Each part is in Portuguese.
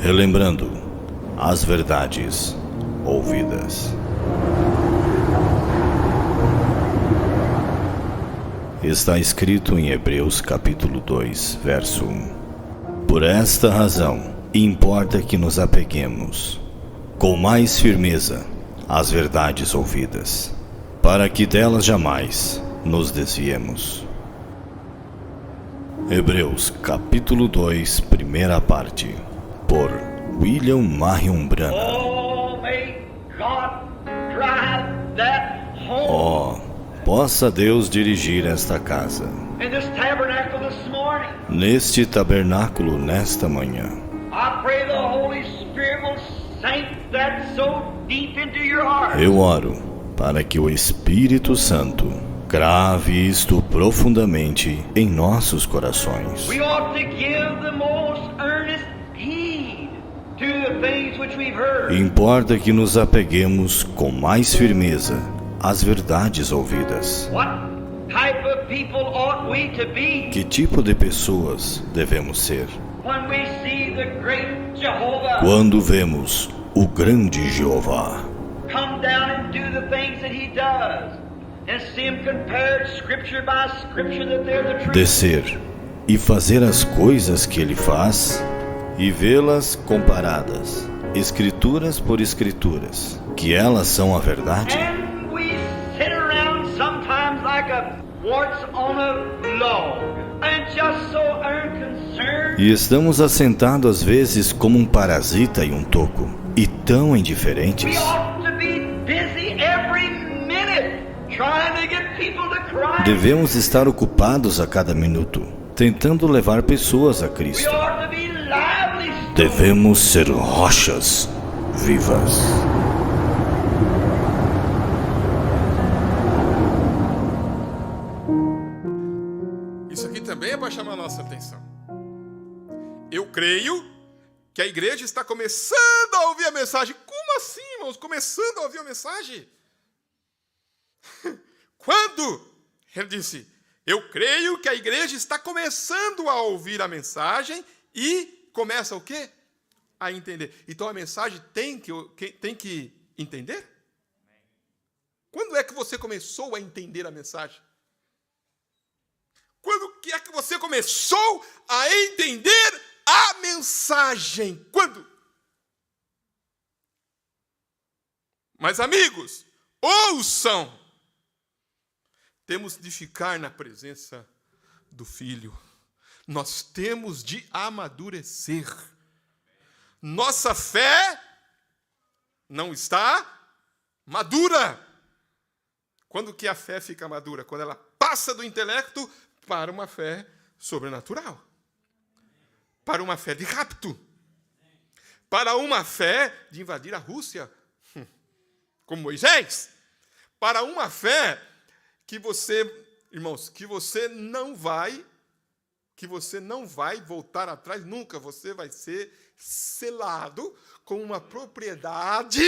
relembrando as verdades ouvidas. Está escrito em Hebreus capítulo 2, verso 1. Por esta razão, importa que nos apeguemos com mais firmeza às verdades ouvidas, para que delas jamais nos desviemos. Hebreus capítulo 2, primeira parte, por William Marion Branham. Possa Deus dirigir esta casa, neste tabernáculo nesta manhã. Eu oro para que o Espírito Santo grave isto profundamente em nossos corações. Importa que nos apeguemos com mais firmeza às verdades ouvidas. Que tipo de pessoas devemos ser quando vemos o grande Jeová descer e fazer as coisas que ele faz e vê-las comparadas, escrituras por escrituras, que elas são a verdade? E estamos assentados às vezes como um parasita em um toco, e tão indiferentes. Devemos estar ocupados a cada minuto, tentando levar pessoas a Cristo. Devemos ser rochas vivas. Isso aqui também é para chamar a nossa atenção. Eu creio que a igreja está começando a ouvir a mensagem. Como assim, irmãos? Começando a ouvir a mensagem? Quando? Ele disse, eu creio que a igreja está começando a ouvir a mensagem e começa o quê? A entender. Então a mensagem tem que entender? Quando é que você começou a entender a mensagem? Quando que é que você começou a entender a mensagem? Quando? Mas amigos, ouçam! Temos de ficar na presença do Filho. Nós temos de amadurecer. Nossa fé não está madura. Quando que a fé fica madura? Quando ela passa do intelecto para uma fé sobrenatural. Para uma fé de rapto. Para uma fé de invadir a Rússia, como Moisés. Para uma fé que você, irmãos, que você não vai voltar atrás nunca. Você vai ser selado com uma propriedade,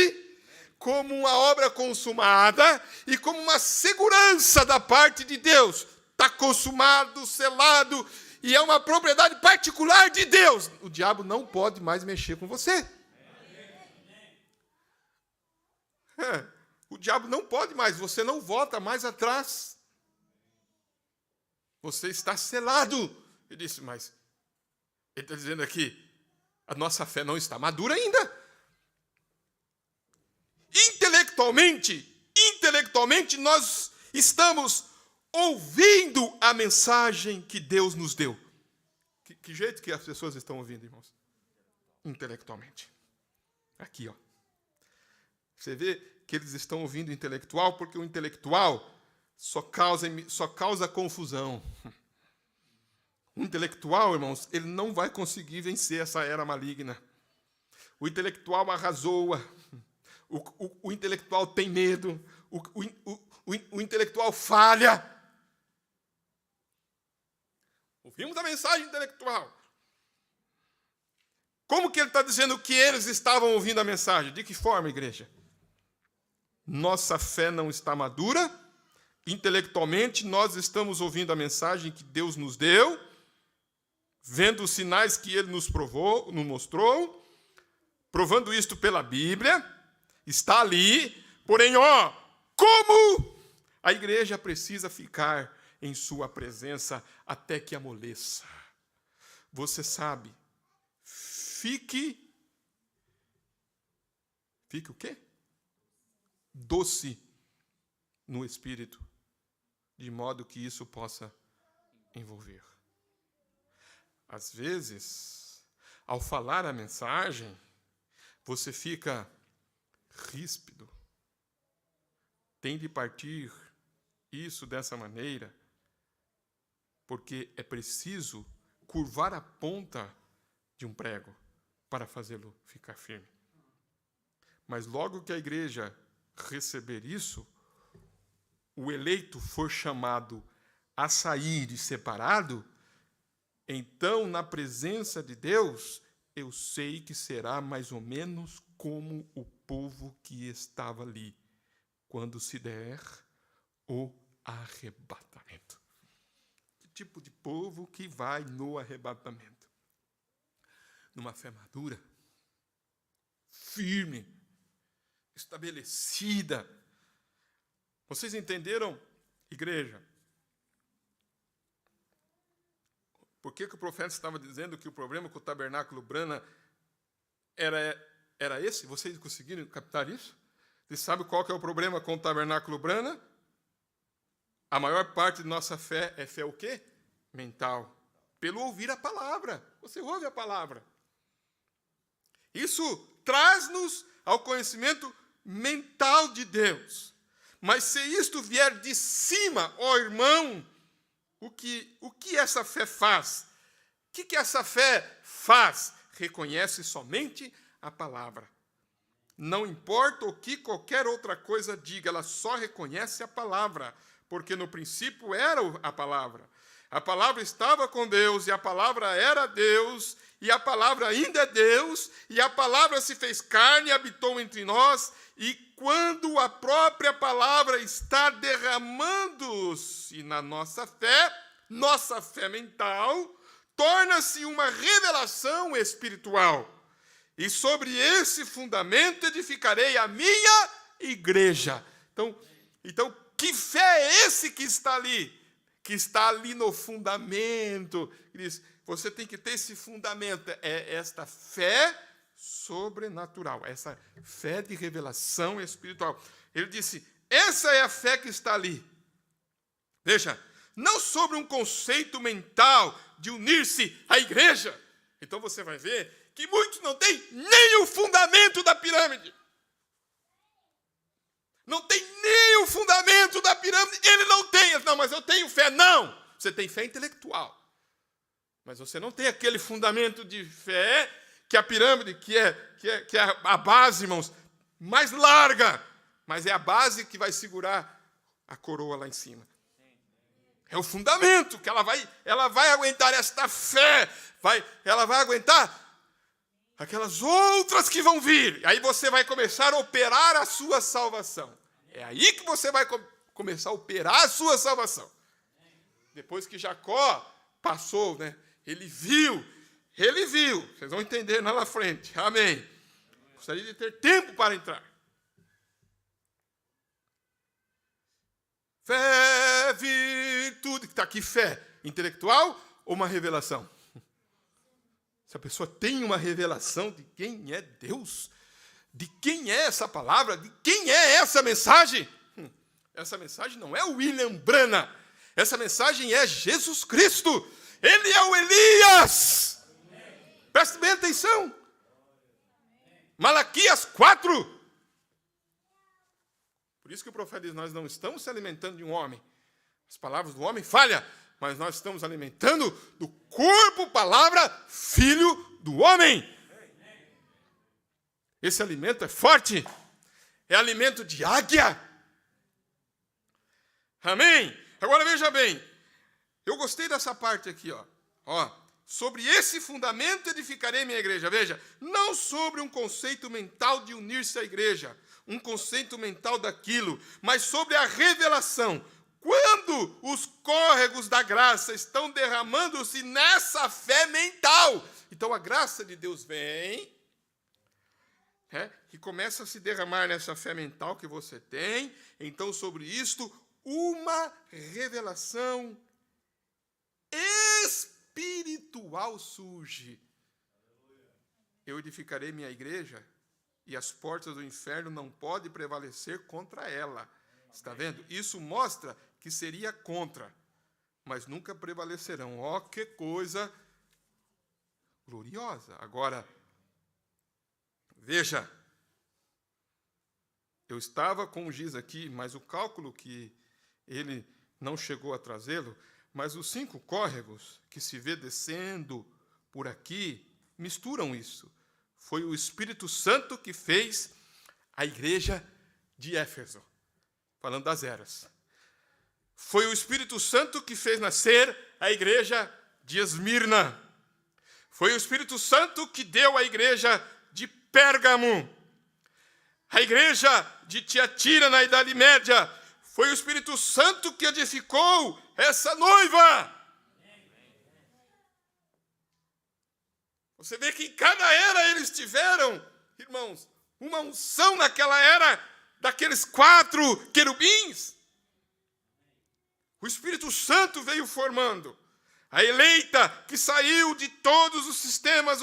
como uma obra consumada e como uma segurança da parte de Deus. Está consumado, selado, e é uma propriedade particular de Deus. O diabo não pode mais mexer com você. O diabo não pode mais, você não volta mais atrás. Você está selado. Ele disse, mas ele está dizendo aqui, a nossa fé não está madura ainda. Intelectualmente nós estamos ouvindo a mensagem que Deus nos deu. Que jeito que as pessoas estão ouvindo, irmãos? Intelectualmente. Aqui, ó. Você vê que eles estão ouvindo intelectual, porque o intelectual só causa confusão. O intelectual, irmãos, ele não vai conseguir vencer essa era maligna. O intelectual arrasoa. O intelectual tem medo. O intelectual falha. Ouvimos a mensagem intelectual. Como que ele está dizendo que eles estavam ouvindo a mensagem? De que forma, igreja? Nossa fé não está madura. Intelectualmente, nós estamos ouvindo a mensagem que Deus nos deu, vendo os sinais que Ele nos provou, nos mostrou, provando isto pela Bíblia, está ali, porém, como a igreja precisa ficar em sua presença até que amoleça. Você sabe, fique o quê? Doce no espírito, de modo que isso possa envolver. Às vezes, ao falar a mensagem, você fica ríspido. Tem de partir isso dessa maneira, porque é preciso curvar a ponta de um prego para fazê-lo ficar firme. Mas logo que a igreja receber isso, o eleito for chamado a sair e separado, então, na presença de Deus, eu sei que será mais ou menos como o povo que estava ali, quando se der o arrebatamento. Que tipo de povo que vai no arrebatamento? Numa fé madura, firme, estabelecida. Vocês entenderam, igreja? Por que o profeta estava dizendo que o problema com o tabernáculo Brana era esse? Vocês conseguiram captar isso? Vocês sabem qual que é o problema com o tabernáculo Brana? A maior parte de nossa fé é fé o quê? Mental. Pelo ouvir a palavra. Você ouve a palavra. Isso traz-nos ao conhecimento mental de Deus. Mas se isto vier de cima, irmão, o que essa fé faz? O que essa fé faz? Reconhece somente a palavra. Não importa o que qualquer outra coisa diga, ela só reconhece a palavra, porque no princípio era a palavra. A palavra estava com Deus, e a palavra era Deus, e a palavra ainda é Deus, e a palavra se fez carne e habitou entre nós, e quando a própria palavra está derramando-se na nossa fé mental, torna-se uma revelação espiritual. E sobre esse fundamento edificarei a minha igreja. Então, que fé é esse que está ali? Que está ali no fundamento. Você tem que ter esse fundamento. É esta fé sobrenatural, essa fé de revelação espiritual. Ele disse, essa é a fé que está ali. Veja, não sobre um conceito mental de unir-se à igreja. Então você vai ver que muitos não têm nem o fundamento da pirâmide. Não tem nem o fundamento da pirâmide. Ele não tem. Não, mas eu tenho fé. Não. Você tem fé intelectual. Mas você não tem aquele fundamento de fé que a pirâmide, que é a base, irmãos, mais larga. Mas é a base que vai segurar a coroa lá em cima. É o fundamento que ela vai aguentar esta fé. Ela vai aguentar aquelas outras que vão vir. Aí você vai começar a operar a sua salvação. É aí que você vai começar a operar a sua salvação. Depois que Jacó passou, né? Ele viu. Vocês vão entender lá na frente. Amém. Gostaria de ter tempo para entrar. Fé, virtude. Está aqui fé intelectual ou uma revelação? Se a pessoa tem uma revelação de quem é Deus, de quem é essa palavra, de quem é essa mensagem, essa mensagem não é o William Branham, essa mensagem é Jesus Cristo. Ele é o Elias. Preste bem atenção. Malaquias 4. Por isso que o profeta diz, nós não estamos se alimentando de um homem. As palavras do homem falham, mas nós estamos alimentando do corpo, palavra, filho do homem. Esse alimento é forte. É alimento de águia. Amém? Agora veja bem. Eu gostei dessa parte aqui, ó. Sobre esse fundamento edificarei minha igreja. Veja, não sobre um conceito mental de unir-se à igreja, um conceito mental daquilo, mas sobre a revelação. Quando os córregos da graça estão derramando-se nessa fé mental, então a graça de Deus vem, que começa a se derramar nessa fé mental que você tem. Então, sobre isto, uma revelação espiritual surge. Eu edificarei minha igreja e as portas do inferno não podem prevalecer contra ela. Está vendo? Isso mostra que seria contra, mas nunca prevalecerão. Ó, que coisa gloriosa. Agora, veja, eu estava com o giz aqui, mas o cálculo que ele não chegou a trazê-lo, mas os 5 córregos que se vê descendo por aqui misturam isso. Foi o Espírito Santo que fez a igreja de Éfeso, falando das eras. Foi o Espírito Santo que fez nascer a igreja de Esmirna. Foi o Espírito Santo que deu a igreja de Pérgamo. A igreja de Tiatira na Idade Média. Foi o Espírito Santo que edificou essa noiva. Você vê que em cada era eles tiveram, irmãos, uma unção naquela era daqueles 4 querubins. O Espírito Santo veio formando a eleita que saiu de todos os sistemas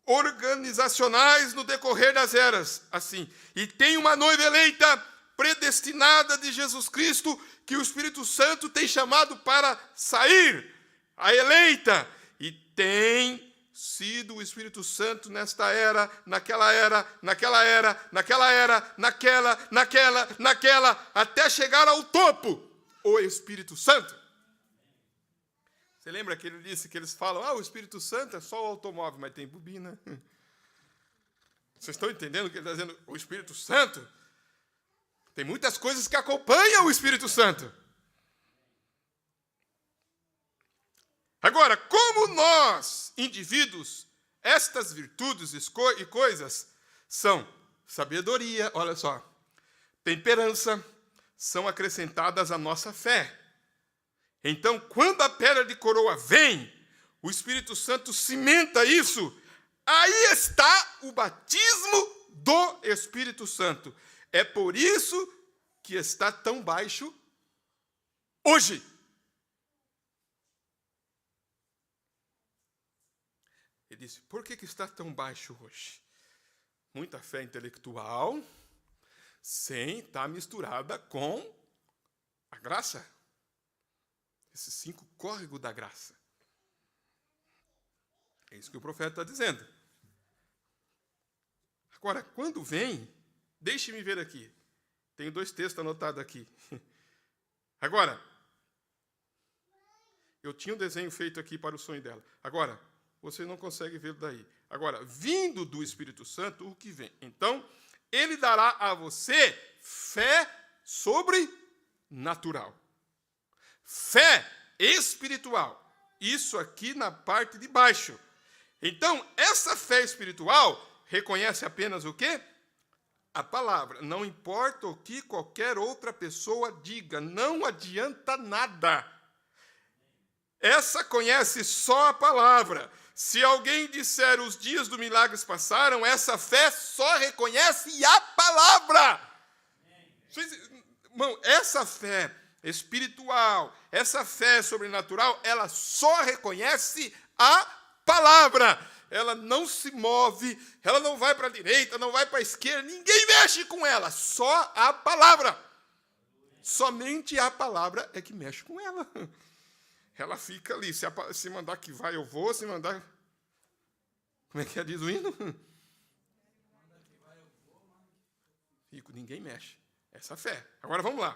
organizacionais no decorrer das eras, assim. E tem uma noiva eleita predestinada de Jesus Cristo que o Espírito Santo tem chamado para sair, a eleita. E tem sido o Espírito Santo nesta era, naquela era, naquela era, naquela era, naquela, até chegar ao topo, o Espírito Santo. Você lembra que ele disse que eles falam, o Espírito Santo é só o automóvel, mas tem bobina. Vocês estão entendendo o que ele está dizendo? O Espírito Santo tem muitas coisas que acompanham o Espírito Santo. Agora, como nós, indivíduos, estas virtudes e coisas são sabedoria, olha só, temperança, são acrescentadas à nossa fé. Então, quando a pedra de coroa vem, o Espírito Santo cimenta isso. Aí está o batismo do Espírito Santo. É por isso que está tão baixo hoje. Ele disse, por que está tão baixo hoje? Muita fé intelectual, sem estar misturada com a graça. Esses 5 córregos da graça. É isso que o profeta está dizendo. Agora, quando vem, deixe-me ver aqui. Tenho 2 textos anotados aqui. Agora, eu tinha um desenho feito aqui para o sonho dela. Agora, você não consegue ver daí. Agora, vindo do Espírito Santo, o que vem? Então, ele dará a você fé sobrenatural. Fé espiritual. Isso aqui na parte de baixo. Então, essa fé espiritual reconhece apenas o quê? A palavra. Não importa o que qualquer outra pessoa diga, não adianta nada. Essa conhece só a palavra. Se alguém disser os dias do milagre passaram, essa fé só reconhece a palavra. Irmão, essa fé espiritual, essa fé sobrenatural, ela só reconhece a palavra. Ela não se move, ela não vai para a direita, não vai para a esquerda, ninguém mexe com ela, só a palavra. Somente a palavra é que mexe com ela. Ela fica ali, se mandar que vai, eu vou, se mandar... Como é que diz o hino? Fico, ninguém mexe. Essa fé. Agora vamos lá.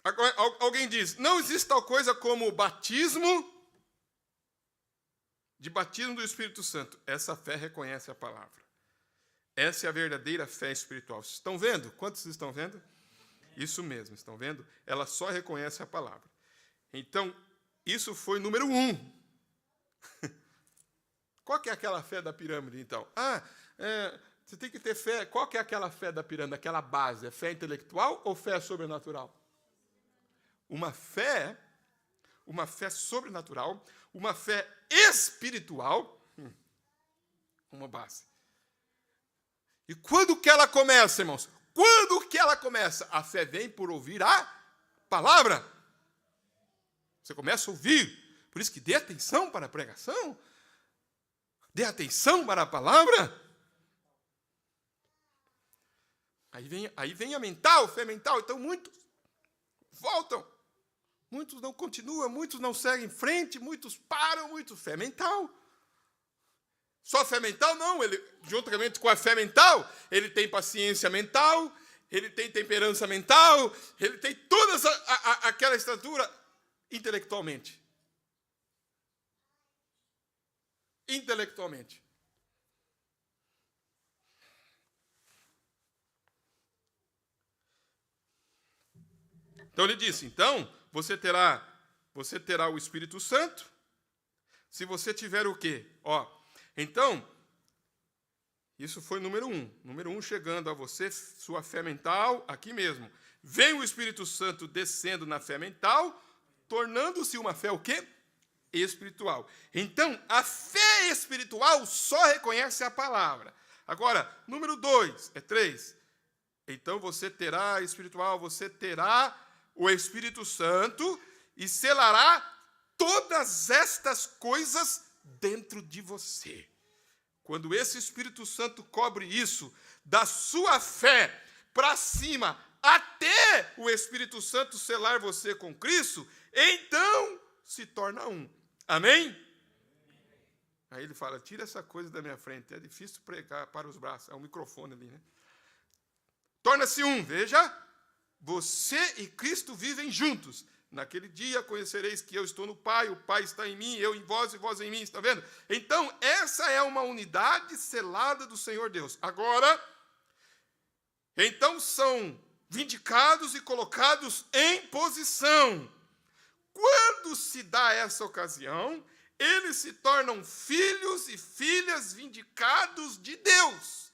Agora, alguém diz, não existe tal coisa como batismo do Espírito Santo. Essa fé reconhece a palavra. Essa é a verdadeira fé espiritual. Vocês estão vendo? Quantos estão vendo? Isso mesmo, estão vendo? Ela só reconhece a palavra. Então, isso foi número 1. Qual que é aquela fé da pirâmide, então? Você tem que ter fé. Qual que é aquela fé da pirâmide, aquela base? É fé intelectual ou fé sobrenatural? Uma fé uma fé sobrenatural, uma fé espiritual, uma base. E quando que ela começa, irmãos? Quando que ela começa? A fé vem por ouvir a palavra. Você começa a ouvir. Por isso que dê atenção para a pregação. Dê atenção para a palavra. Aí vem a mental, fé mental. Então muitos voltam. Muitos não continuam, muitos não seguem em frente, muitos param, muitos fé mental. Só fé mental? Não. Ele, juntamente com a fé mental, ele tem paciência mental, ele tem temperança mental, ele tem toda aquela estrutura intelectualmente. Intelectualmente. Então ele disse, então, você terá o Espírito Santo, se você tiver o quê? Então, isso foi número 1. Número 1 chegando a você, sua fé mental, aqui mesmo. Vem o Espírito Santo descendo na fé mental, tornando-se uma fé o quê? Espiritual. Então, a fé espiritual só reconhece a palavra. Agora, número 3. Então, você terá espiritual, você terá o Espírito Santo e selará todas estas coisas dentro de você. Quando esse Espírito Santo cobre isso, da sua fé para cima, até o Espírito Santo selar você com Cristo, então se torna um. Amém? Aí ele fala, tira essa coisa da minha frente, é difícil pregar para os braços, é um microfone ali, né? Torna-se um, veja, você e Cristo vivem juntos. Naquele dia conhecereis que eu estou no Pai, o Pai está em mim, eu em vós e vós em mim, está vendo? Então, essa é uma unidade selada do Senhor Deus. Agora, então são vindicados e colocados em posição. Quando se dá essa ocasião, eles se tornam filhos e filhas vindicados de Deus.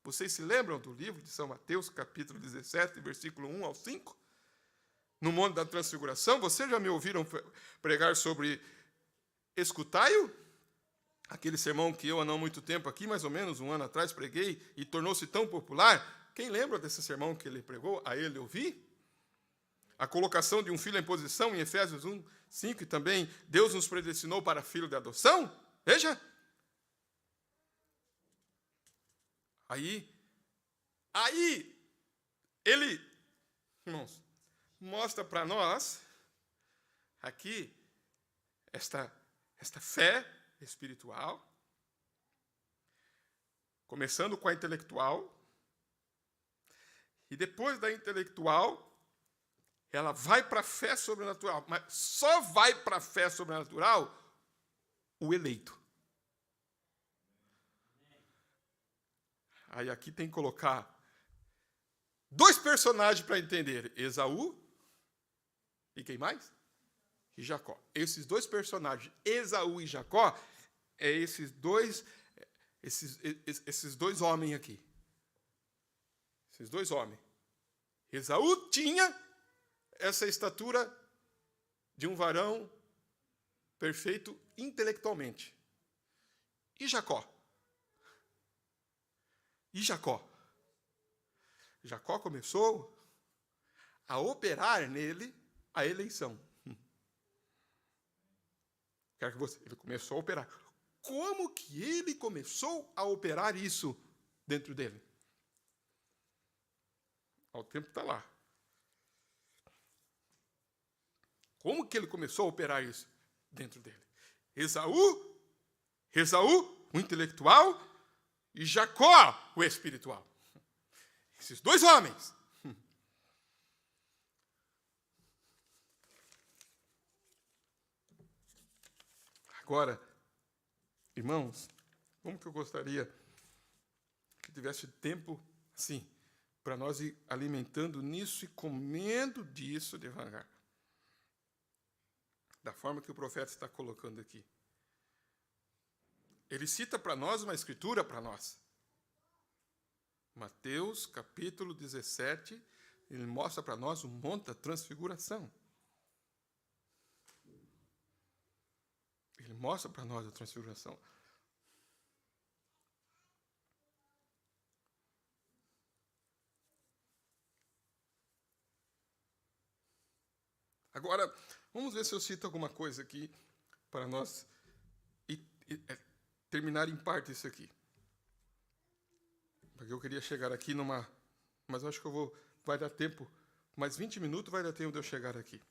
Vocês se lembram do livro de São Mateus, capítulo 17, versículo 1 ao 5? No Monte da Transfiguração, vocês já me ouviram pregar sobre escutai-o? Aquele sermão que eu, há não muito tempo aqui, mais ou menos um ano atrás, preguei e tornou-se tão popular. Quem lembra desse sermão que ele pregou? A ele ouvi? A colocação de um filho em posição, em Efésios 1, 5, e também Deus nos predestinou para filho de adoção. Veja. Aí ele, irmãos, mostra para nós aqui esta fé espiritual, começando com a intelectual, e depois da intelectual, ela vai para a fé sobrenatural, mas só vai para a fé sobrenatural o eleito. Aí aqui tem que colocar 2 personagens para entender, Esaú e quem mais? E Jacó. Esses 2 personagens, Esaú e Jacó, é esses dois homens aqui. Esses 2 homens. Esaú tinha essa estatura de um varão perfeito intelectualmente. E Jacó? Jacó começou a operar nele a eleição. Ele começou a operar. Como que ele começou a operar isso dentro dele? O tempo está lá. Como que ele começou a operar isso dentro dele? Esaú, o intelectual, e Jacó, o espiritual. Esses 2 homens. Agora, irmãos, como que eu gostaria que tivesse tempo, assim, para nós ir alimentando nisso e comendo disso devagar. Da forma que o profeta está colocando aqui. Ele cita para nós uma escritura para nós. Mateus, capítulo 17, ele mostra para nós o Monte da Transfiguração. Ele mostra para nós a transfiguração. Agora, vamos ver se eu cito alguma coisa aqui para nós terminar em parte isso aqui. Porque eu queria chegar aqui numa... Mas eu acho que vai dar tempo, mais 20 minutos vai dar tempo de eu chegar aqui.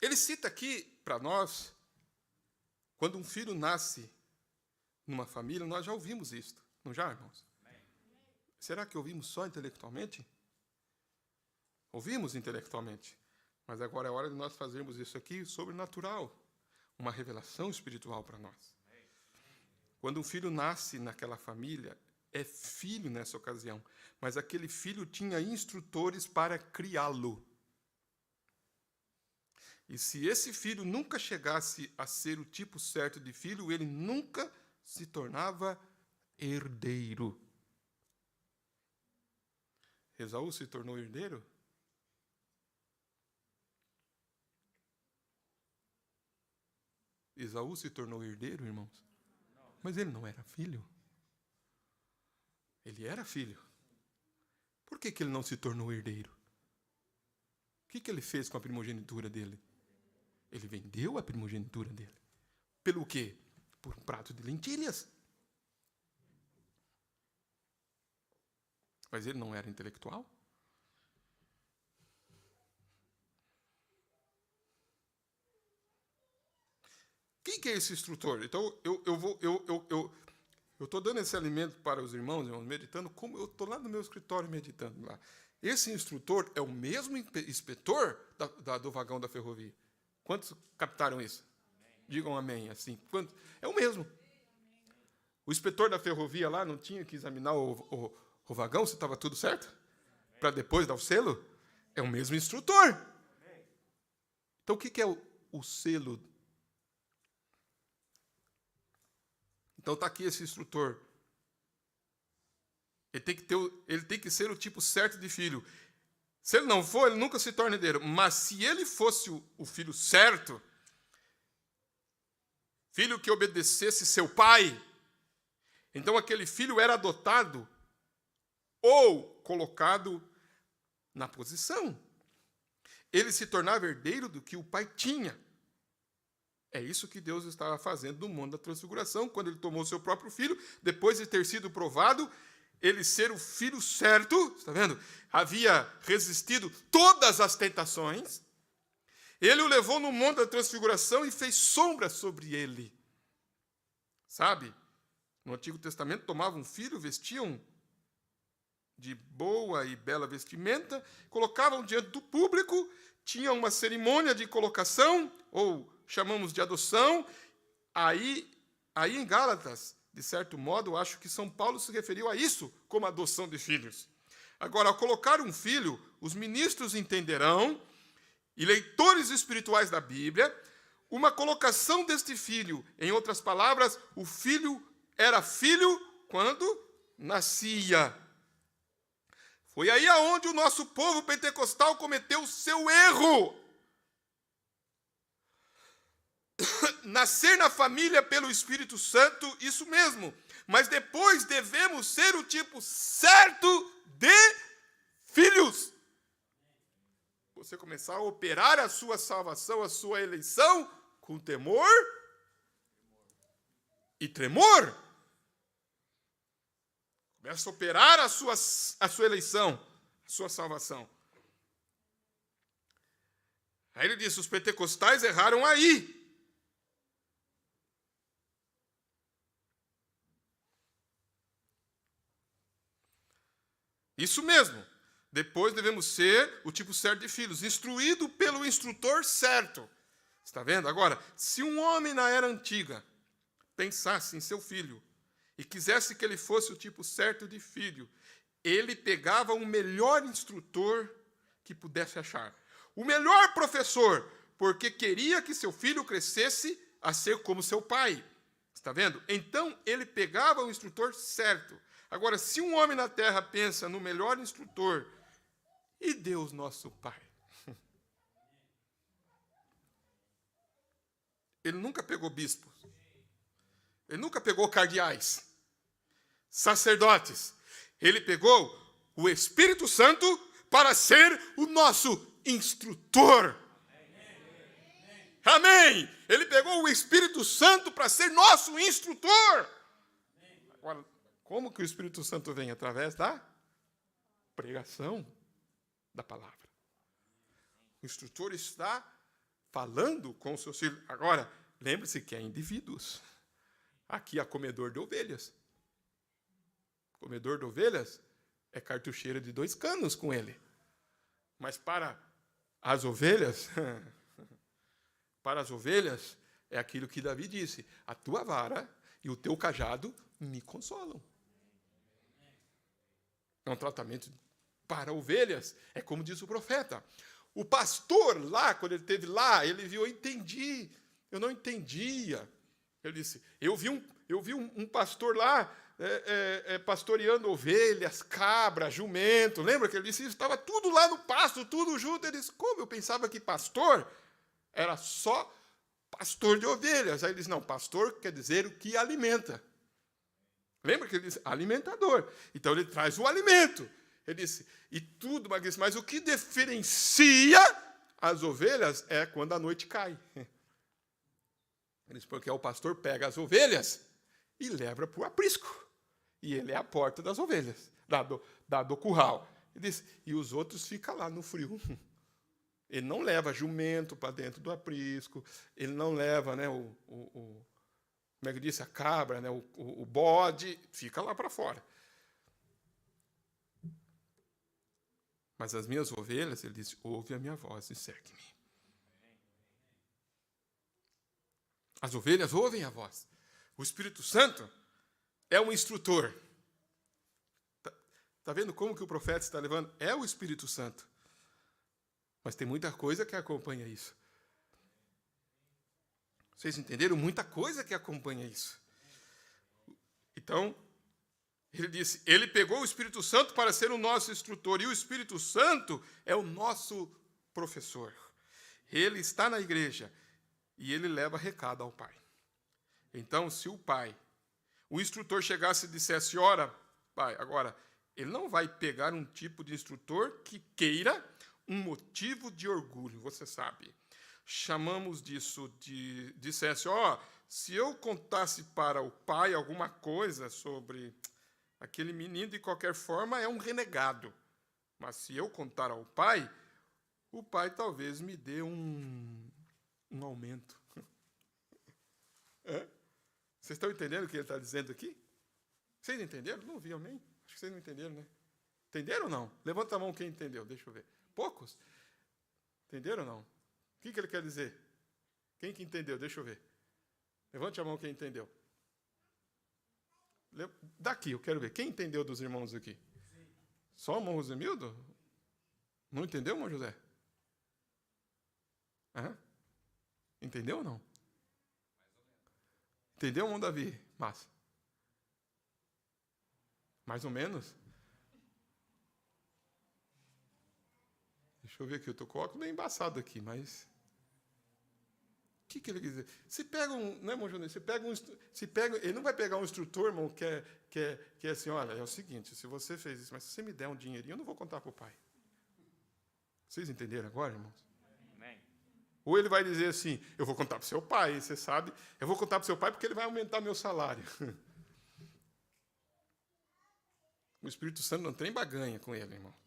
Ele cita aqui para nós, quando um filho nasce numa família, nós já ouvimos isso, não já, irmãos? Será que ouvimos só intelectualmente? Ouvimos intelectualmente, mas agora é hora de nós fazermos isso aqui sobrenatural, uma revelação espiritual para nós. Quando um filho nasce naquela família, é filho nessa ocasião, mas aquele filho tinha instrutores para criá-lo. E se esse filho nunca chegasse a ser o tipo certo de filho, ele nunca se tornava herdeiro. Esaú se tornou herdeiro? Esaú se tornou herdeiro, irmãos? Mas ele não era filho. Ele era filho. Por que ele não se tornou herdeiro? O que ele fez com a primogenitura dele? Ele vendeu a primogenitura dele. Pelo quê? Por um prato de lentilhas. Mas ele não era intelectual? Quem que é esse instrutor? Então, eu estou dando esse alimento para os irmãos, meditando, como eu estou lá no meu escritório meditando lá. Esse instrutor é o mesmo inspetor do vagão da ferrovia. Quantos captaram isso? Digam amém, assim. Quantos? É o mesmo. O inspetor da ferrovia lá não tinha que examinar o vagão, se estava tudo certo? Para depois dar o selo? É o mesmo instrutor. Então, o que é o selo? Então está aqui esse instrutor. Ele tem que ser o tipo certo de filho. Se ele não for, ele nunca se torna herdeiro. Mas se ele fosse o filho certo, filho que obedecesse seu pai, então aquele filho era adotado ou colocado na posição. Ele se tornava herdeiro do que o pai tinha. É isso que Deus estava fazendo no mundo da transfiguração, quando ele tomou seu próprio filho, depois de ter sido provado, ele ser o filho certo, está vendo? Havia resistido todas as tentações, ele o levou no mundo da transfiguração e fez sombra sobre ele. Sabe? No Antigo Testamento tomavam um filho, vestiam de boa e bela vestimenta, colocavam diante do público, tinham uma cerimônia de colocação, ou chamamos de adoção. Aí em Gálatas, de certo modo, acho que São Paulo se referiu a isso como adoção de filhos. Agora, ao colocar um filho, os ministros entenderão, e leitores espirituais da Bíblia, uma colocação deste filho. Em outras palavras, o filho era filho quando nascia. Foi aí aonde o nosso povo pentecostal cometeu o seu erro. Nascer na família pelo Espírito Santo, isso mesmo. Mas depois devemos ser o tipo certo de filhos. Você começar a operar a sua salvação, a sua eleição, com temor e tremor. Começa a operar a sua eleição, a sua salvação. Aí ele disse, os pentecostais erraram aí. Isso mesmo. Depois devemos ser o tipo certo de filhos, instruído pelo instrutor certo. Está vendo? Agora, se um homem na era antiga pensasse em seu filho e quisesse que ele fosse o tipo certo de filho, ele pegava o melhor instrutor que pudesse achar. O melhor professor, porque queria que seu filho crescesse a ser como seu pai. Está vendo? Então, ele pegava o instrutor certo. Agora, se um homem na terra pensa no melhor instrutor, e Deus nosso Pai? ele nunca pegou bispos. Ele nunca pegou cardeais, sacerdotes. Ele pegou o Espírito Santo para ser o nosso instrutor. Amém! Ele pegou o Espírito Santo para ser nosso instrutor. Agora, como que o Espírito Santo vem? Através da pregação da palavra. O instrutor está falando com os seus filhos. Agora, lembre-se que é indivíduos. Aqui há comedor de ovelhas. Comedor de ovelhas é cartucheira de 2 canos com ele. Mas para as ovelhas, é aquilo que Davi disse: a tua vara e o teu cajado me consolam. É um tratamento para ovelhas. É como diz o profeta. O pastor lá, quando ele esteve lá, ele viu, eu entendi. Eu não entendia. Ele disse, eu vi um pastor lá pastoreando ovelhas, cabras, jumento. Lembra que ele disse, estava tudo lá no pasto, tudo junto. Ele disse, como? Eu pensava que pastor era só pastor de ovelhas. Aí ele disse, não, pastor quer dizer o que alimenta. Lembra que ele disse, alimentador. Então ele traz o alimento. Ele disse, e tudo, mas o que diferencia as ovelhas é quando a noite cai. Ele disse, porque o pastor pega as ovelhas e leva para o aprisco. E ele é a porta das ovelhas, do curral. Ele disse, e os outros ficam lá no frio. Ele não leva jumento para dentro do aprisco, ele não leva, né, como é que eu disse, a cabra, né, o bode, fica lá para fora. Mas as minhas ovelhas, ele disse, ouve a minha voz e segue-me. As ovelhas ouvem a voz. O Espírito Santo é um instrutor. Está vendo como que o profeta está levando? É o Espírito Santo. Mas tem muita coisa que acompanha isso. Vocês entenderam? Muita coisa que acompanha isso. Então, ele disse, ele pegou o Espírito Santo para ser o nosso instrutor, e o Espírito Santo é o nosso professor. Ele está na igreja e ele leva recado ao Pai. Então, se o instrutor chegasse e dissesse, ora, Pai, agora, ele não vai pegar um tipo de instrutor que queira um motivo de orgulho, você sabe. Chamamos disso dissesse, se eu contasse para o pai alguma coisa sobre aquele menino, de qualquer forma, é um renegado. Mas se eu contar ao pai, o pai talvez me dê um aumento. Vocês estão entendendo o que ele está dizendo aqui? Vocês entenderam? Não vi, amém? Acho que vocês não entenderam, né? Entenderam ou não? Levanta a mão quem entendeu, deixa eu ver. Poucos? Entenderam ou não? O que ele quer dizer? Quem que entendeu? Deixa eu ver. Levante a mão quem entendeu. Daqui, eu quero ver. Quem entendeu dos irmãos aqui? Sim. Só o irmão Rosemildo? Não entendeu, irmão José? Entendeu ou não? Entendeu, irmão Davi? Massa. Mais ou menos? Deixa eu ver aqui, eu estou com o óculos meio embaçado aqui, mas... O que ele quer dizer? Se pega né, irmão Júnior? Ele não vai pegar um instrutor, irmão, que é assim, olha, é o seguinte, se você fez isso, mas se você me der um dinheirinho, eu não vou contar para o pai. Vocês entenderam agora, irmãos? Amém. Ou ele vai dizer assim, eu vou contar para o seu pai, você sabe, eu vou contar para o seu pai porque ele vai aumentar meu salário. O Espírito Santo não tem baganha com ele, irmãos.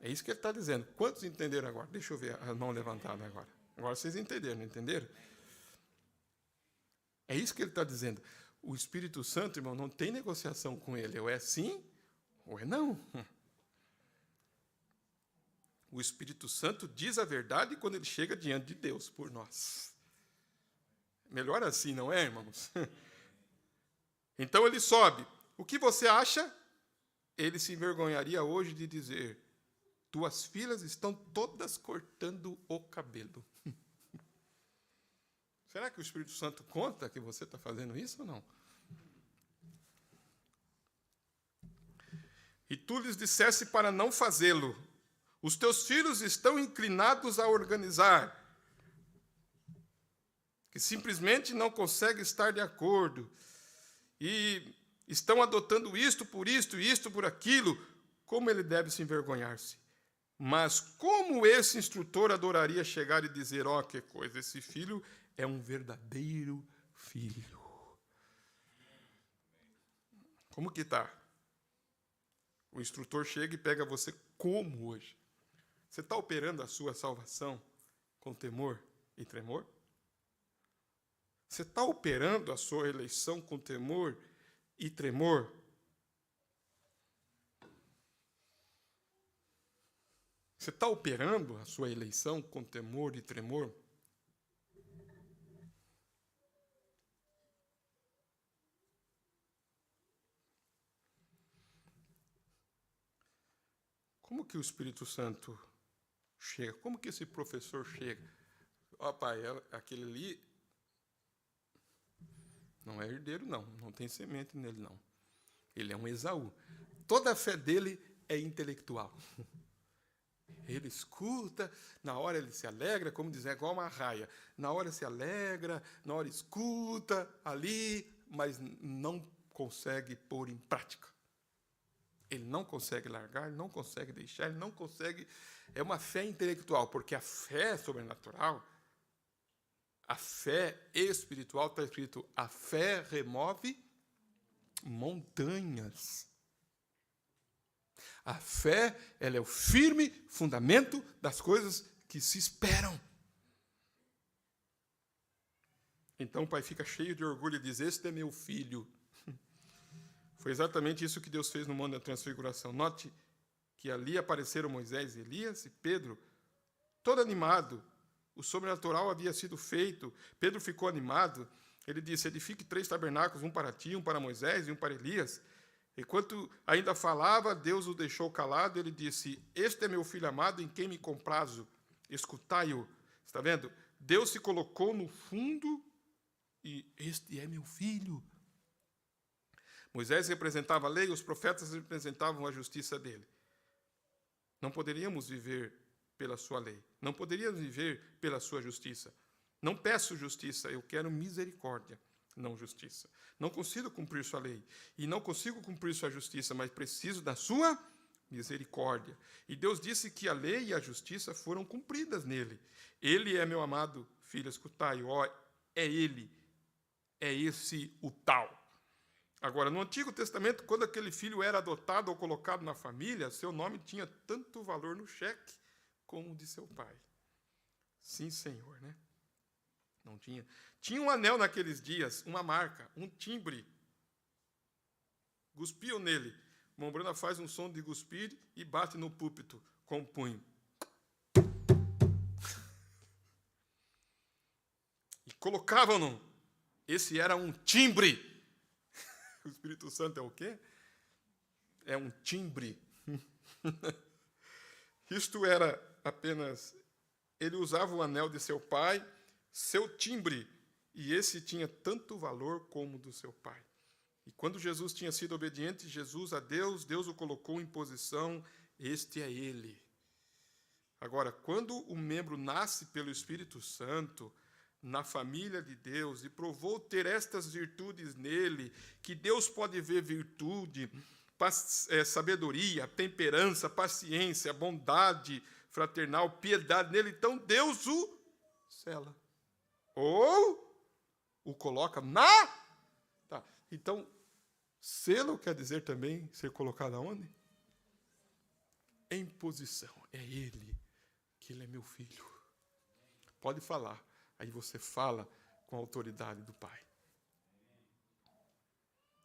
É isso que ele está dizendo. Quantos entenderam agora? Deixa eu ver a mão levantada agora. Agora vocês entenderam, não entenderam? É isso que ele está dizendo. O Espírito Santo, irmão, não tem negociação com ele. Ou é sim, ou é não. O Espírito Santo diz a verdade quando ele chega diante de Deus por nós. Melhor assim, não é, irmãos? Então ele sobe. O que você acha? Ele se envergonharia hoje de dizer, tuas filhas estão todas cortando o cabelo. Será que o Espírito Santo conta que você está fazendo isso ou não? E tu lhes dissesse para não fazê-lo. Os teus filhos estão inclinados a organizar. que simplesmente não conseguem estar de acordo e estão adotando isto por isto, isto por aquilo, como ele deve se envergonhar-se. Mas como esse instrutor adoraria chegar e dizer, ó, que coisa, esse filho é um verdadeiro filho. Como que está? O instrutor chega e pega você como hoje? Você está operando a sua salvação com temor e tremor? Você está operando a sua eleição com temor e tremor? Você está operando a sua eleição com temor e tremor? Como que o Espírito Santo chega? Como que esse professor chega? Ó, pai, aquele ali não é herdeiro, não. Não tem semente nele, não. Ele é um Esaú. Toda a fé dele é intelectual. Ele escuta, na hora ele se alegra, como dizer, é igual uma raia. Na hora se alegra, na hora escuta ali, mas não consegue pôr em prática. Ele não consegue largar, ele não consegue deixar, ele não consegue... É uma fé intelectual, porque a fé sobrenatural, a fé espiritual, está escrito, a fé remove montanhas. A fé, ela é o firme fundamento das coisas que se esperam. Então o pai fica cheio de orgulho e diz, este é meu filho. Foi exatamente isso que Deus fez no Monte da Transfiguração. Note que ali apareceram Moisés, Elias e Pedro, todo animado. O sobrenatural havia sido feito. Pedro ficou animado. Ele disse, edifique 3 tabernáculos, um para ti, um para Moisés e um para Elias. Enquanto ainda falava, Deus o deixou calado. Ele disse, este é meu filho amado, em quem me comprazo. Escutai-o. Está vendo? Deus se colocou no fundo e este é meu filho. Moisés representava a lei, os profetas representavam a justiça dele. Não poderíamos viver pela sua lei. Não poderíamos viver pela sua justiça. Não peço justiça, eu quero misericórdia, não justiça. Não consigo cumprir sua lei. E não consigo cumprir sua justiça, mas preciso da sua misericórdia. E Deus disse que a lei e a justiça foram cumpridas nele. Ele é meu amado filho, escutai, ó, é ele. É esse o tal. Agora, no Antigo Testamento, quando aquele filho era adotado ou colocado na família, seu nome tinha tanto valor no cheque como o de seu pai. Sim, Senhor, né? Não tinha. Tinha um anel naqueles dias, uma marca, um timbre. Cuspiam nele. Mombrana faz um som de cuspir e bate no púlpito com o punho. E colocavam-no. Esse era um timbre. O Espírito Santo é o quê? É um timbre. Isto era apenas... Ele usava o anel de seu pai, seu timbre, e esse tinha tanto valor como o do seu pai. E quando Jesus tinha sido obediente, Jesus a Deus, Deus o colocou em posição, este é ele. Agora, quando o membro nasce pelo Espírito Santo, na família de Deus, e provou ter estas virtudes nele, que Deus pode ver virtude, sabedoria, temperança, paciência, bondade fraternal, piedade nele, então Deus o sela. Ou o coloca na... Tá. Então, selo quer dizer também ser colocado aonde? Em posição. É ele, que ele é meu filho. Pode falar. Aí você fala com a autoridade do Pai.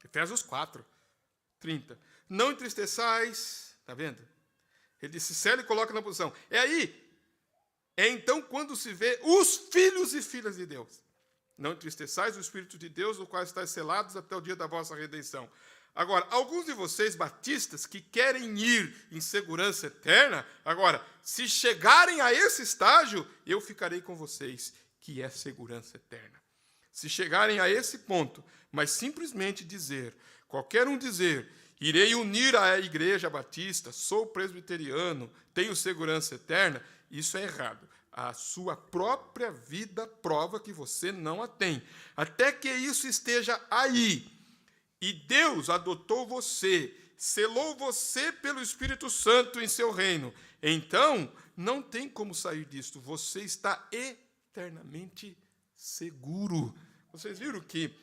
Efésios 4, 30. Não entristeçais, está vendo? Ele disse, sela e coloca na posição. É aí. É então quando se vê os filhos e filhas de Deus. Não entristeçais o Espírito de Deus, no qual estáis selados até o dia da vossa redenção. Agora, alguns de vocês batistas que querem ir em segurança eterna, agora, se chegarem a esse estágio, eu ficarei com vocês, que é segurança eterna. Se chegarem a esse ponto, mas simplesmente dizer, qualquer um dizer, irei unir à igreja batista, sou presbiteriano, tenho segurança eterna, isso é errado. A sua própria vida prova que você não a tem. Até que isso esteja aí. E Deus adotou você, selou você pelo Espírito Santo em seu reino. Então, não tem como sair disto. Você está eternamente seguro. Vocês viram que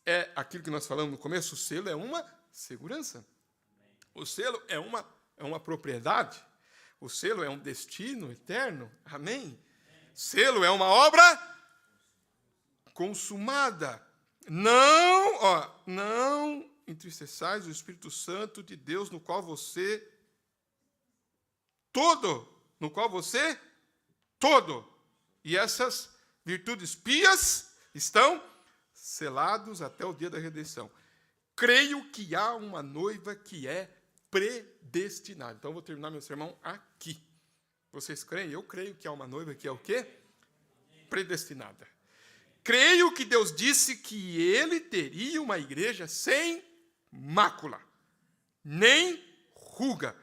é aquilo que nós falamos no começo? O selo é uma segurança. O selo é uma propriedade. O selo é um destino eterno. Amém? Selo é uma obra consumada. Não entristeçais o Espírito Santo de Deus, no qual você todo. E essas virtudes pias estão selados até o dia da redenção. Creio que há uma noiva que é predestinada. Então, eu vou terminar meu sermão aqui. Vocês creem? Eu creio que há uma noiva que é o quê? Predestinada. Creio que Deus disse que ele teria uma igreja sem mácula, nem ruga.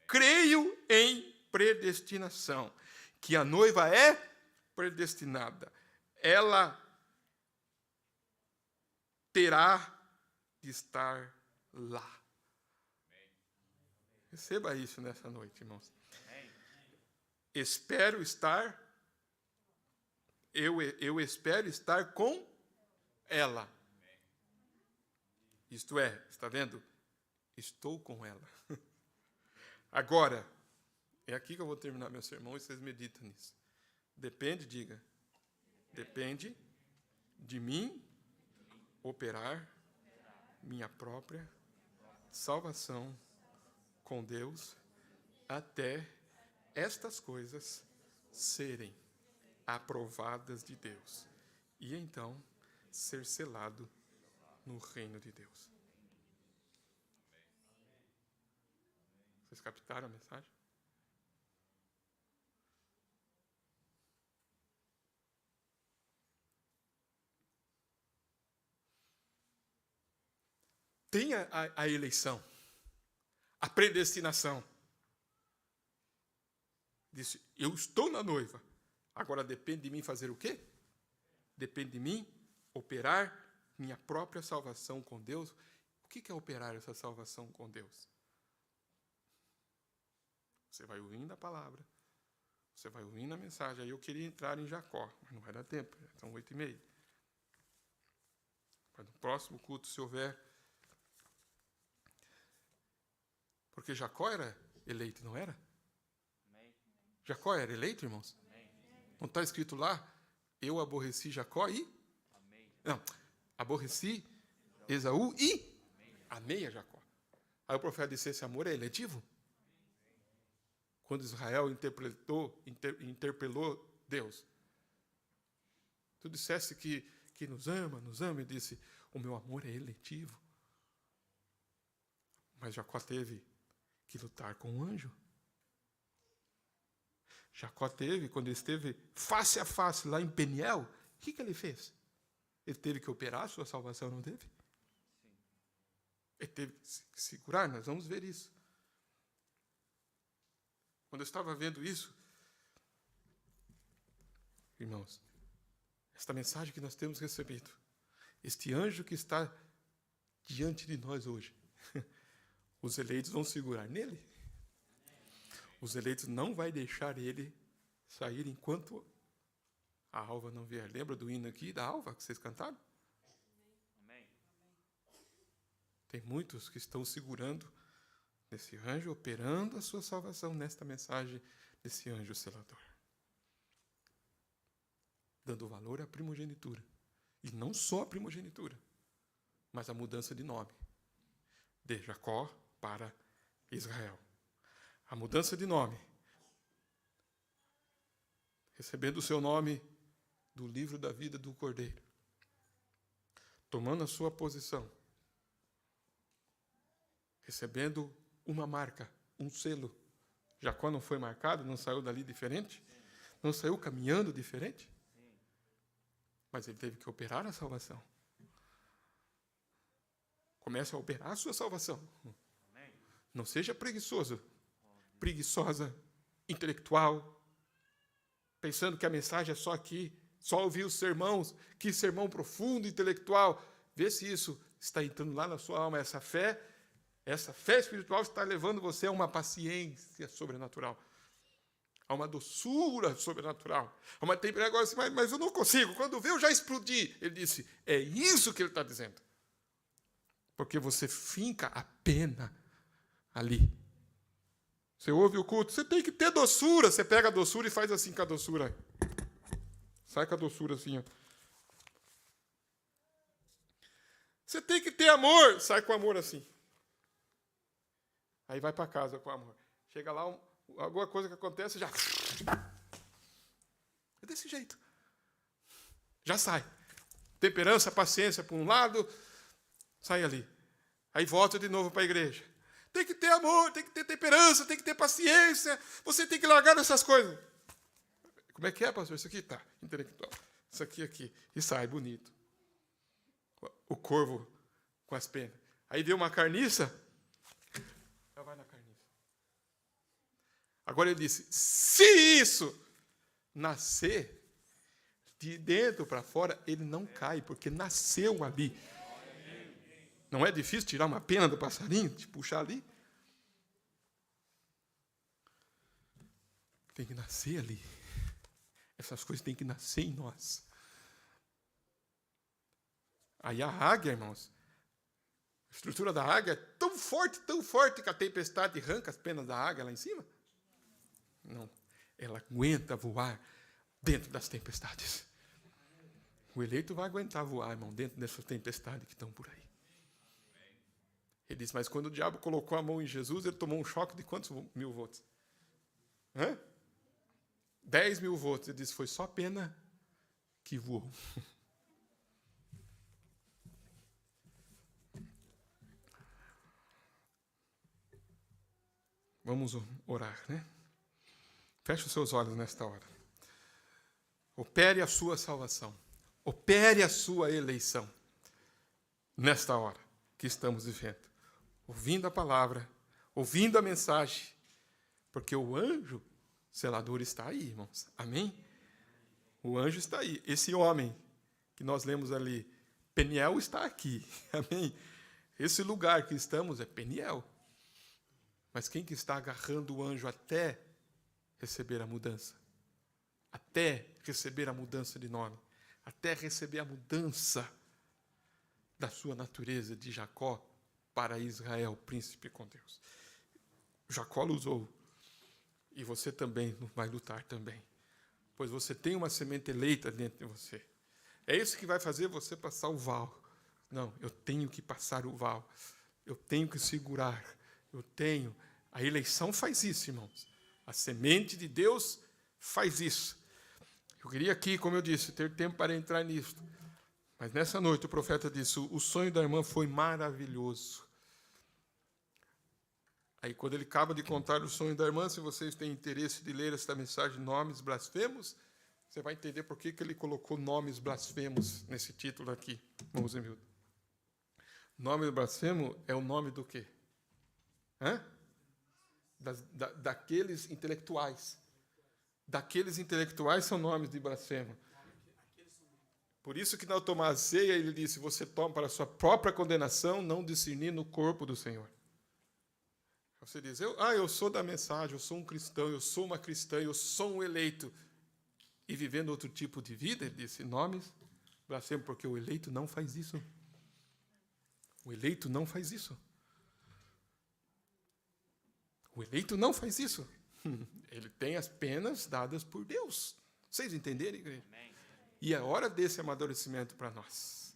Creio em predestinação, que a noiva é predestinada. Ela terá de estar lá. Receba isso nessa noite, irmãos. Espero estar, eu espero estar com ela. Isto é, está vendo? Estou com ela. Agora, é aqui que eu vou terminar meu sermão e vocês meditam nisso. Depende de mim operar minha própria salvação com Deus até estas coisas serem aprovadas de Deus e então ser selado no reino de Deus. Vocês captaram a mensagem? Tem a eleição, a predestinação. Disse, eu estou na noiva. Agora depende de mim fazer o quê? Depende de mim operar minha própria salvação com Deus. O que é operar essa salvação com Deus? Você vai ouvindo a palavra, você vai ouvindo a mensagem. Aí eu queria entrar em Jacó, mas não vai dar tempo, são 8h30. Mas no próximo culto, se houver. Porque Jacó era eleito, não era? Jacó era eleito, irmãos? Não está escrito lá, eu aborreci Jacó e... Não, aborreci Esaú e amei a Jacó. Aí o profeta disse, esse amor é eletivo? Quando Israel interpelou Deus. Tu dissesse que nos ama, e disse, o meu amor é eletivo. Mas Jacó teve que lutar com um anjo. Jacó teve, quando ele esteve face a face lá em Peniel, o que ele fez? Ele teve que operar a sua salvação, não teve? Sim. Ele teve que segurar, nós vamos ver isso. Quando eu estava vendo isso, irmãos, esta mensagem que nós temos recebido, este anjo que está diante de nós hoje, os eleitos vão segurar nele. Os eleitos não vai deixar ele sair enquanto a alva não vier. Lembra do hino aqui, da alva, que vocês cantaram? Amém. Tem muitos que estão segurando nesse anjo, operando a sua salvação nesta mensagem desse anjo selador. Dando valor à primogenitura. E não só a primogenitura, mas a mudança de nome. De Jacó para Israel. A mudança de nome, recebendo o seu nome do livro da vida do Cordeiro, tomando a sua posição, recebendo uma marca, um selo. Jacó não foi marcado, não saiu dali diferente, não saiu caminhando diferente, mas ele teve que operar a salvação. Comece a operar a sua salvação. Não seja preguiçoso. Preguiçosa, intelectual, pensando que a mensagem é só aqui, só ouvir os sermãos, que sermão profundo, intelectual. Vê se isso está entrando lá na sua alma, essa fé espiritual está levando você a uma paciência sobrenatural, a uma doçura sobrenatural, a uma temperança. Agora assim, mas eu não consigo, quando vê eu já explodi. Ele disse, é isso que ele está dizendo. Porque você finca a pena ali. Você ouve o culto, você tem que ter doçura. Você pega a doçura e faz assim com a doçura. Sai com a doçura assim, ó. Você tem que ter amor, sai com amor assim. Aí vai para casa com amor. Chega lá, alguma coisa que acontece, já... É desse jeito. Já sai. Temperança, paciência para um lado, sai ali. Aí volta de novo para a igreja. Tem que ter amor, tem que ter temperança, tem que ter paciência. Você tem que largar essas coisas. Como é que é, pastor? Isso aqui tá intelectual. Isso aqui. E sai bonito. O corvo com as penas. Aí vê uma carniça, já vai na carniça. Agora ele disse, se isso nascer de dentro para fora, ele não cai, porque nasceu ali. Não é difícil tirar uma pena do passarinho, de puxar ali? Tem que nascer ali. Essas coisas têm que nascer em nós. Aí a águia, irmãos, a estrutura da águia é tão forte que a tempestade arranca as penas da águia lá em cima. Não, ela aguenta voar dentro das tempestades. O eleito vai aguentar voar, irmão, dentro dessas tempestades que estão por aí. Ele diz, mas quando o diabo colocou a mão em Jesus, ele tomou um choque de quantos 1000 volts? 10.000 volts. Ele disse, foi só pena que voou. Vamos orar, né? Feche os seus olhos nesta hora. Opere a sua salvação. Opere a sua eleição. Nesta hora que estamos vivendo. Ouvindo a palavra, ouvindo a mensagem. Porque o anjo selador está aí, irmãos. Amém? O anjo está aí. Esse homem que nós lemos ali, Peniel, está aqui. Amém? Esse lugar que estamos é Peniel. Mas quem que está agarrando o anjo até receber a mudança? Até receber a mudança de nome. Até receber a mudança da sua natureza de Jacó para Israel, príncipe com Deus. Jacó usou. E você também vai lutar também. Pois você tem uma semente eleita dentro de você. É isso que vai fazer você passar o val. Não, eu tenho que passar o val. Eu tenho que segurar. Eu tenho. A eleição faz isso, irmãos. A semente de Deus faz isso. Eu queria aqui, como eu disse, ter tempo para entrar nisso. Mas nessa noite o profeta disse, o sonho da irmã foi maravilhoso. Aí quando ele acaba de contar o sonho da irmã, se vocês têm interesse de ler esta mensagem, nomes blasfemos, você vai entender por que ele colocou nomes blasfemos nesse título aqui, irmãos e miúdos. Nome blasfemo é o nome do quê? Daqueles intelectuais. Daqueles intelectuais são nomes de blasfemo. Por isso que ao tomar a ceia, ele disse, você toma para a sua própria condenação, não discernindo o corpo do Senhor. Você diz, eu sou da mensagem, eu sou um cristão, eu sou uma cristã, eu sou um eleito. E vivendo outro tipo de vida, ele disse, nomes blasfemo, porque o eleito não faz isso. O eleito não faz isso. O eleito não faz isso. Ele tem as penas dadas por Deus. Vocês entenderem, igreja? Amém. E é hora desse amadurecimento para nós.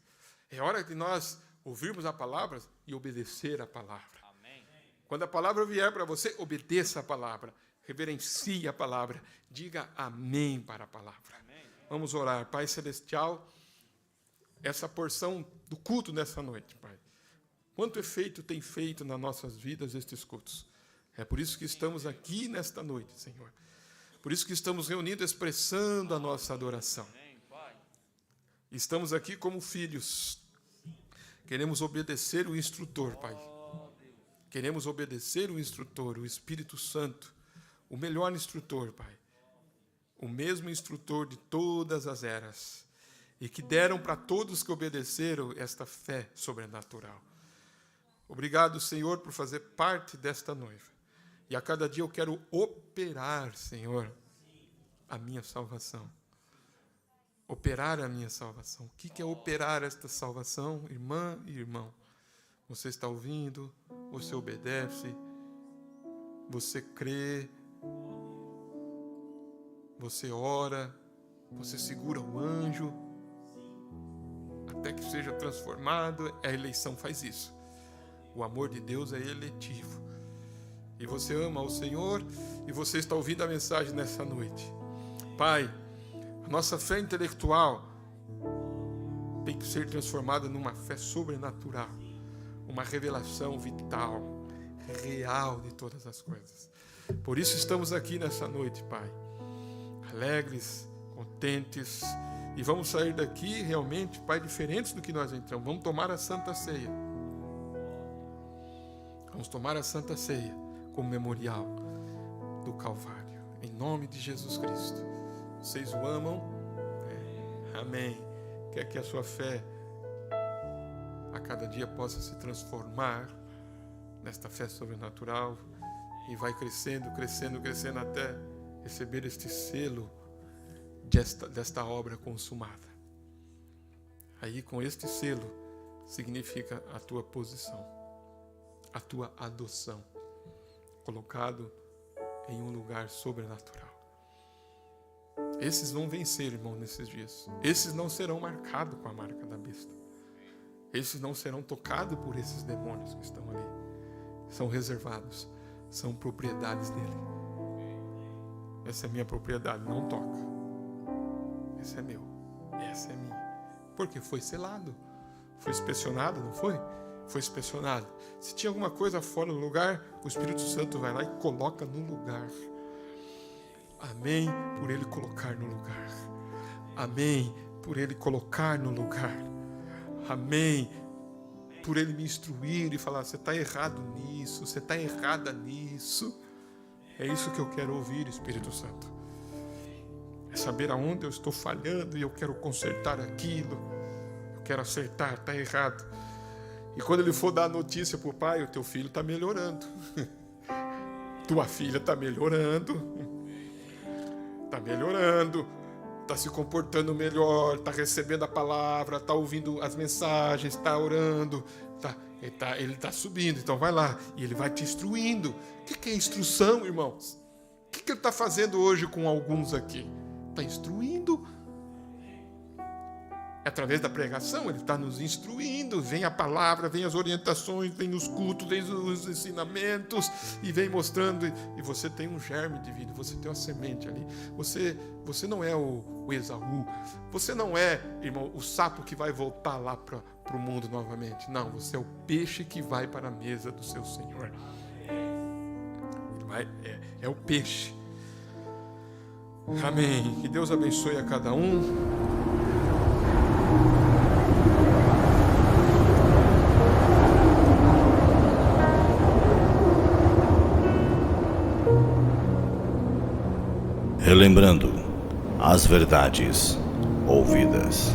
É hora de nós ouvirmos a palavra e obedecer a palavra. Amém. Quando a palavra vier para você, obedeça a palavra. Reverencie a palavra. Diga amém para a palavra. Amém. Vamos orar. Pai Celestial, essa porção do culto nessa noite, Pai. Quanto efeito tem feito nas nossas vidas estes cultos? É por isso que estamos aqui nesta noite, Senhor. Por isso que estamos reunidos expressando a nossa adoração. Estamos aqui como filhos. Queremos obedecer o instrutor, Pai. Queremos obedecer o instrutor, o Espírito Santo. O melhor instrutor, Pai. o mesmo instrutor de todas as eras, e que deram para todos que obedeceram esta fé sobrenatural. Obrigado, Senhor, por fazer parte desta noiva. E a cada dia eu quero operar, Senhor, a minha salvação. Operar a minha salvação. O que é operar esta salvação, irmã e irmão? Você está ouvindo, você obedece, você crê, você ora, você segura o anjo, até que seja transformado. A eleição faz isso. O amor de Deus é eletivo. E você ama o Senhor, e você está ouvindo a mensagem nessa noite. Pai, a nossa fé intelectual tem que ser transformada numa fé sobrenatural, uma revelação vital, real de todas as coisas. Por isso estamos aqui nessa noite, Pai, alegres, contentes, e vamos sair daqui realmente, Pai, diferentes do que nós entramos. Vamos tomar a Santa Ceia. Vamos tomar a Santa Ceia como memorial do Calvário, em nome de Jesus Cristo. Vocês o amam? Amém. Quer que a sua fé a cada dia possa se transformar nesta fé sobrenatural, e vai crescendo, crescendo, crescendo até receber este selo desta obra consumada. Aí, com este selo, significa a tua posição, a tua adoção, colocado em um lugar sobrenatural. Esses vão vencer, irmão, nesses dias. Esses não serão marcados com a marca da besta. Esses não serão tocados por esses demônios que estão ali. São reservados, são propriedades dele. Essa é minha propriedade, não toca. Esse é meu, essa é minha. Porque foi selado, foi inspecionado, não foi? Foi inspecionado. Se tinha alguma coisa fora do lugar, o Espírito Santo vai lá e coloca no lugar. Amém, por ele colocar no lugar. Amém, por ele colocar no lugar. Amém, por ele me instruir e falar: você está errado nisso, você está errada nisso. É isso que eu quero ouvir, Espírito Santo. É saber aonde eu estou falhando e eu quero consertar aquilo. Eu quero acertar, está errado. E quando ele for dar a notícia para o pai: o teu filho está melhorando. Tua filha está melhorando. Está melhorando. Está se comportando melhor. Está recebendo a palavra. Está ouvindo as mensagens. Está orando. Ele está subindo. Então vai lá. E ele vai te instruindo. O que é instrução, irmãos? O que ele está fazendo hoje com alguns aqui? Está instruindo. Através da pregação, ele está nos instruindo. Vem a palavra, vem as orientações, vem os cultos, vem os ensinamentos, e vem mostrando. E você tem um germe de vida, você tem uma semente ali. Você não é o Esaú. Você não é, irmão, o sapo que vai voltar lá para o mundo novamente. Não, você é o peixe que vai para a mesa do seu Senhor. É o peixe. Amém. Que Deus abençoe a cada um. Relembrando as verdades ouvidas.